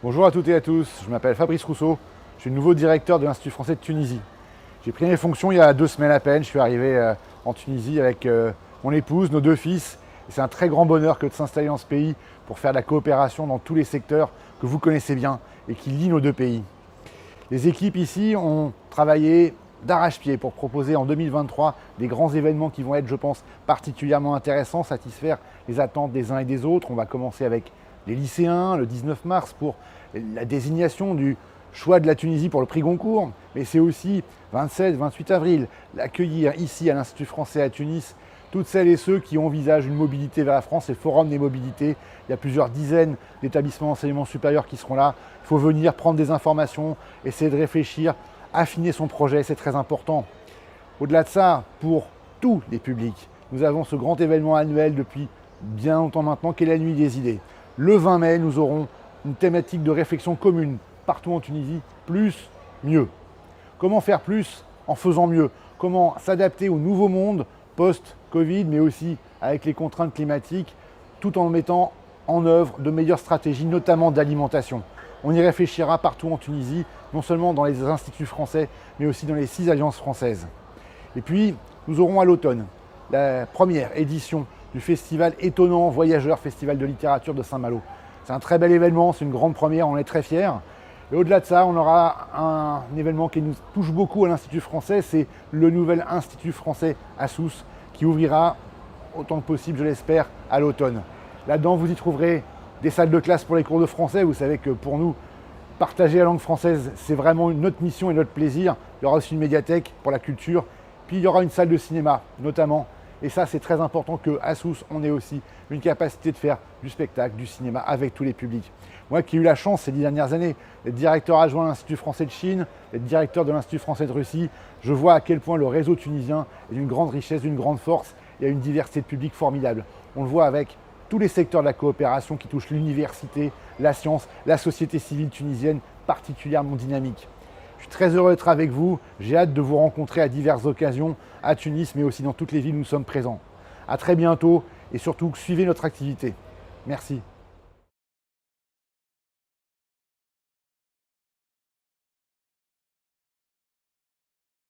Bonjour à toutes et à tous, je m'appelle Fabrice Rousseau, je suis le nouveau directeur de l'Institut français de Tunisie. J'ai pris mes fonctions il y a 2 semaines à peine, je suis arrivé en Tunisie avec mon épouse, nos 2 fils. C'est un très grand bonheur que de s'installer dans ce pays pour faire de la coopération dans tous les secteurs que vous connaissez bien et qui lient nos 2 pays. Les équipes ici ont travaillé d'arrache-pied pour proposer en 2023 des grands événements qui vont être, je pense, particulièrement intéressants, satisfaire les attentes des uns et des autres. On va commencer avec les lycéens le 19 mars pour la désignation du choix de la Tunisie pour le prix Goncourt, mais c'est aussi 27-28 avril, l'accueillir ici à l'Institut français à Tunis, toutes celles et ceux qui envisagent une mobilité vers la France, c'est le Forum des mobilités. Il y a plusieurs dizaines d'établissements d'enseignement supérieur qui seront là. Il faut venir prendre des informations, essayer de réfléchir, affiner son projet, c'est très important. Au-delà de ça, pour tous les publics, nous avons ce grand événement annuel depuis bien longtemps maintenant, qui est la Nuit des idées. Le 20 mai, nous aurons une thématique de réflexion commune partout en Tunisie, plus, mieux. Comment faire plus en faisant mieux? Comment s'adapter au nouveau monde post-Covid, mais aussi avec les contraintes climatiques, tout en mettant en œuvre de meilleures stratégies, notamment d'alimentation. On y réfléchira partout en Tunisie, non seulement dans les instituts français, mais aussi dans les 6 alliances françaises. Et puis, nous aurons à l'automne la première édition du festival Étonnant Voyageurs, festival de littérature de Saint-Malo. C'est un très bel événement, c'est une grande première, on est très fiers. Et au-delà de ça, on aura un événement qui nous touche beaucoup à l'Institut français, c'est le nouvel Institut français à Sousse, qui ouvrira autant que possible, je l'espère, à l'automne. Là-dedans, vous y trouverez des salles de classe pour les cours de français. Vous savez que pour nous, partager la langue française, c'est vraiment notre mission et notre plaisir. Il y aura aussi une médiathèque pour la culture. Puis il y aura une salle de cinéma, notamment. Et ça, c'est très important qu'à Sousse, on ait aussi une capacité de faire du spectacle, du cinéma avec tous les publics. Moi qui ai eu la chance ces 10 dernières années d'être directeur adjoint de l'Institut français de Chine, d'être directeur de l'Institut français de Russie, je vois à quel point le réseau tunisien est d'une grande richesse, d'une grande force. Il y a une diversité de publics formidable. On le voit avec tous les secteurs de la coopération qui touchent l'université, la science, la société civile tunisienne, particulièrement dynamique. Je suis très heureux d'être avec vous, j'ai hâte de vous rencontrer à diverses occasions, à Tunis, mais aussi dans toutes les villes où nous sommes présents. À très bientôt et surtout, suivez notre activité. Merci.